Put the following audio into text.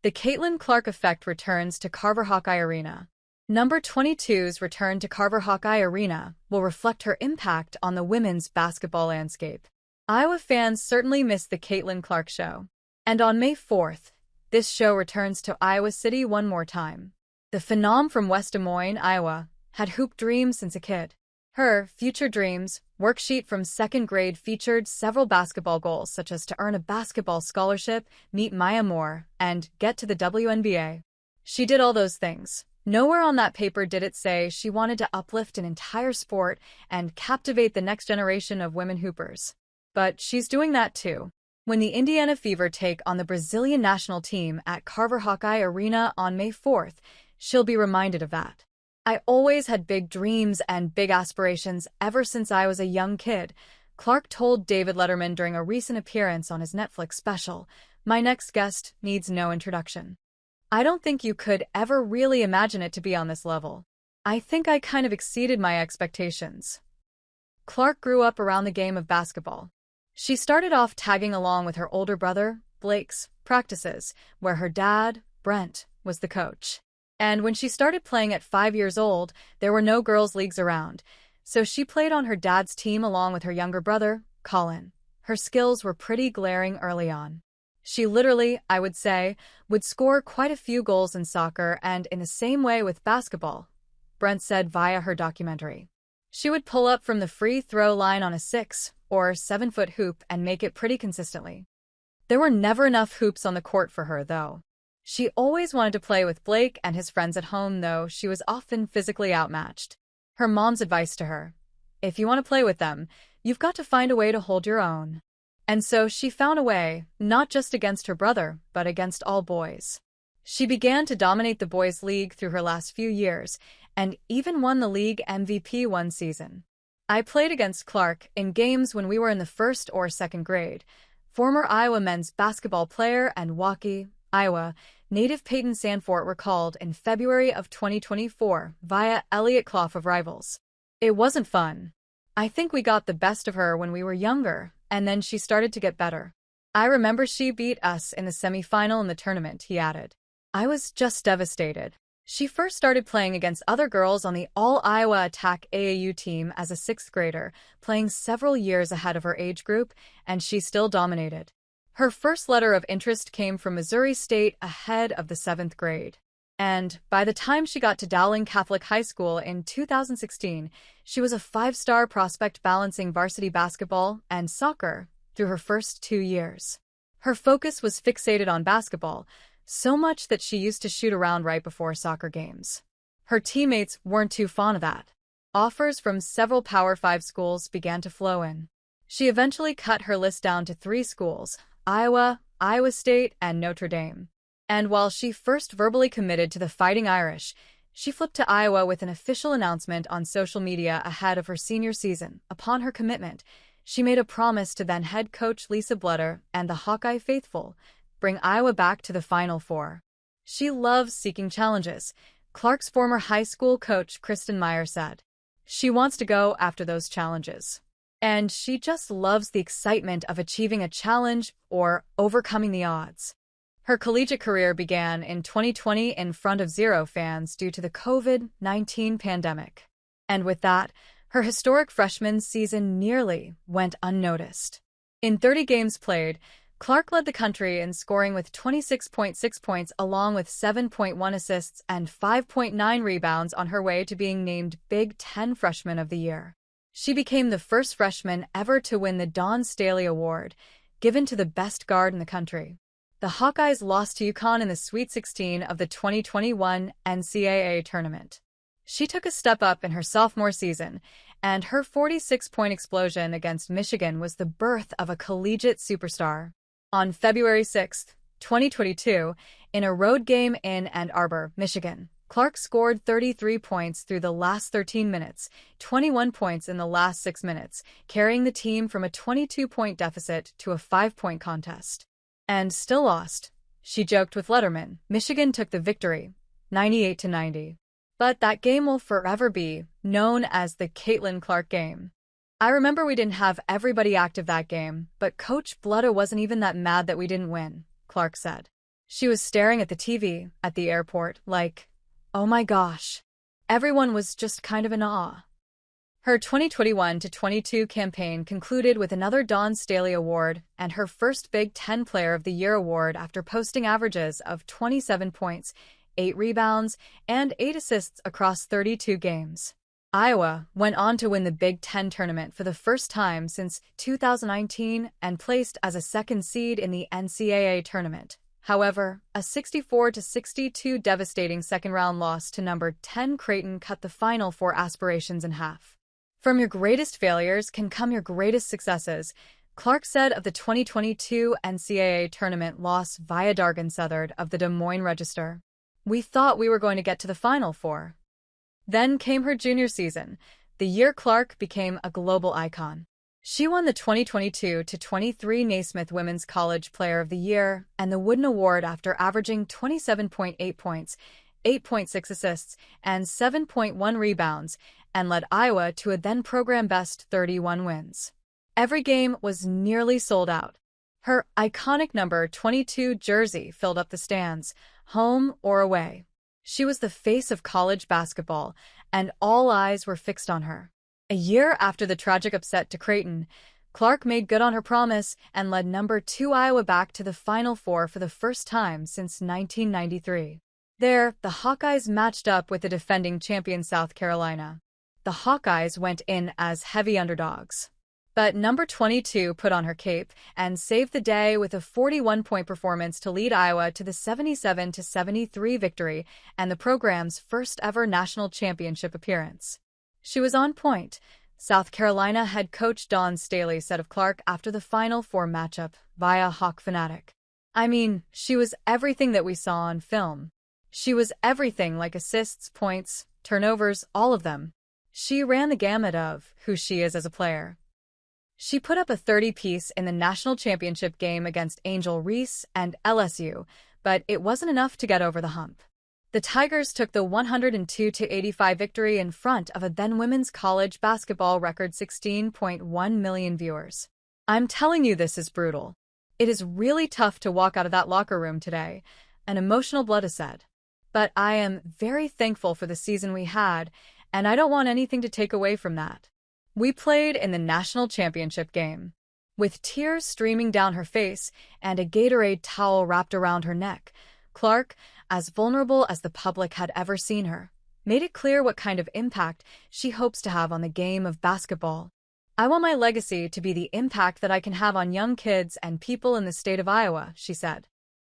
The Caitlin Clark effect returns to Carver-Hawkeye Arena. Number 22's return to Carver-Hawkeye Arena will reflect her impact on the women's basketball landscape. Iowa fans certainly missed the Caitlin Clark show. And on May 4th, this show returns to Iowa City one more time. The phenom from West Des Moines, Iowa, had hoop dreams since a kid. Her Future Dreams worksheet from second grade featured several basketball goals, such as to earn a basketball scholarship, meet Maya Moore, and get to the WNBA. She did all those things. Nowhere on that paper did it say she wanted to uplift an entire sport and captivate the next generation of women hoopers. But she's doing that too. When the Indiana Fever take on the Brazilian national team at Carver-Hawkeye Arena on May 4th, she'll be reminded of that. I always had big dreams and big aspirations ever since I was a young kid, Clark told David Letterman during a recent appearance on his Netflix special. My next guest needs no introduction. I don't think you could ever really imagine it to be on this level. I think I kind of exceeded my expectations. Clark grew up around the game of basketball. She started off tagging along with her older brother, Blake's, practices, where her dad, Brent, was the coach. And when she started playing at 5 years old, there were no girls' leagues around, so she played on her dad's team along with her younger brother, Colin. Her skills were pretty glaring early on. She literally, I would say, would score quite a few goals in soccer and in the same way with basketball, Brent said via her documentary. She would pull up from the free throw line on a 6 or 7-foot hoop and make it pretty consistently. There were never enough hoops on the court for her, though. She always wanted to play with Blake and his friends at home, though she was often physically outmatched. Her mom's advice to her: if you want to play with them, you've got to find a way to hold your own. And so she found a way, not just against her brother, but against all boys. She began to dominate the boys' league through her last few years, and even won the league MVP one season. I played against Clark in games when we were in the 1st or 2nd grade. Former Iowa men's basketball player and Waukee, Iowa, native Peyton Sanfort recalled in February of 2024 via Elliot Clough of Rivals. It wasn't fun. I think we got the best of her when we were younger, and then she started to get better. I remember she beat us in the semifinal in the tournament, he added. I was just devastated. She first started playing against other girls on the All-Iowa Attack AAU team as a 6th grader, playing several years ahead of her age group, and she still dominated. Her first letter of interest came from Missouri State ahead of the 7th grade. And by the time she got to Dowling Catholic High School in 2016, she was a 5-star prospect balancing varsity basketball and soccer through her first 2 years. Her focus was fixated on basketball, so much that she used to shoot around right before soccer games. Her teammates weren't too fond of that. Offers from several Power 5 schools began to flow in. She eventually cut her list down to 3 schools: Iowa, Iowa State, and Notre Dame. And while she first verbally committed to the Fighting Irish, she flipped to Iowa with an official announcement on social media ahead of her senior season. Upon her commitment, she made a promise to then head coach Lisa Blutter and the Hawkeye faithful, bring Iowa back to the Final Four. She loves seeking challenges, Clark's former high school coach Kristen Meyer said. She wants to go after those challenges. And she just loves the excitement of achieving a challenge or overcoming the odds. Her collegiate career began in 2020 in front of 0 fans due to the COVID-19 pandemic. And with that, her historic freshman season nearly went unnoticed. In 30 games played, Clark led the country in scoring with 26.6 points along with 7.1 assists and 5.9 rebounds on her way to being named Big Ten Freshman of the Year. She became the first freshman ever to win the Dawn Staley Award, given to the best guard in the country. The Hawkeyes lost to UConn in the Sweet 16 of the 2021 NCAA tournament. She took a step up in her sophomore season, and her 46-point explosion against Michigan was the birth of a collegiate superstar. On February 6, 2022, in a road game in Ann Arbor, Michigan, Clark scored 33 points through the last 13 minutes, 21 points in the last 6 minutes, carrying the team from a 22-point deficit to a 5-point contest. And still lost. She joked with Letterman. Michigan took the victory, 98-90. But that game will forever be known as the Caitlin Clark game. I remember we didn't have everybody active that game, but Coach Blutter wasn't even that mad that we didn't win, Clark said. She was staring at the TV at the airport like, oh my gosh. Everyone was just kind of in awe. Her 2021-22 campaign concluded with another Dawn Staley Award and her first Big Ten Player of the Year award after posting averages of 27 points, 8 rebounds, and 8 assists across 32 games. Iowa went on to win the Big Ten tournament for the first time since 2019 and placed as a second seed in the NCAA tournament. However, a 64-62 devastating second-round loss to number 10 Creighton cut the Final Four aspirations in half. From your greatest failures can come your greatest successes, Clark said of the 2022 NCAA tournament loss via Dargan Southard of the Des Moines Register. We thought we were going to get to the Final Four. Then came her junior season, the year Clark became a global icon. She won the 2022-23 Naismith Women's College Player of the Year and the Wooden Award after averaging 27.8 points, 8.6 assists, and 7.1 rebounds, and led Iowa to a then-program best 31 wins. Every game was nearly sold out. Her iconic number 22 jersey filled up the stands, home or away. She was the face of college basketball, and all eyes were fixed on her. A year after the tragic upset to Creighton, Clark made good on her promise and led number 2 Iowa back to the Final Four for the first time since 1993. There, the Hawkeyes matched up with the defending champion South Carolina. The Hawkeyes went in as heavy underdogs. But number 22 put on her cape and saved the day with a 41-point performance to lead Iowa to the 77-73 victory and the program's first-ever national championship appearance. She was on point, South Carolina head coach Dawn Staley said of Clark after the Final Four matchup via Hawk Fanatic. I mean, she was everything that we saw on film. She was everything, like assists, points, turnovers, all of them. She ran the gamut of who she is as a player. She put up a 30-piece in the national championship game against Angel Reese and LSU, but it wasn't enough to get over the hump. The Tigers took the 102-85 victory in front of a then-women's college basketball record 16.1 million viewers. I'm telling you, this is brutal. It is really tough to walk out of that locker room today, an emotional Blood said. But I am very thankful for the season we had, and I don't want anything to take away from that. We played in the national championship game. With tears streaming down her face and a Gatorade towel wrapped around her neck, Clark, as vulnerable as the public had ever seen her, made it clear what kind of impact she hopes to have on the game of basketball. I want my legacy to be the impact that I can have on young kids and people in the state of Iowa, she said.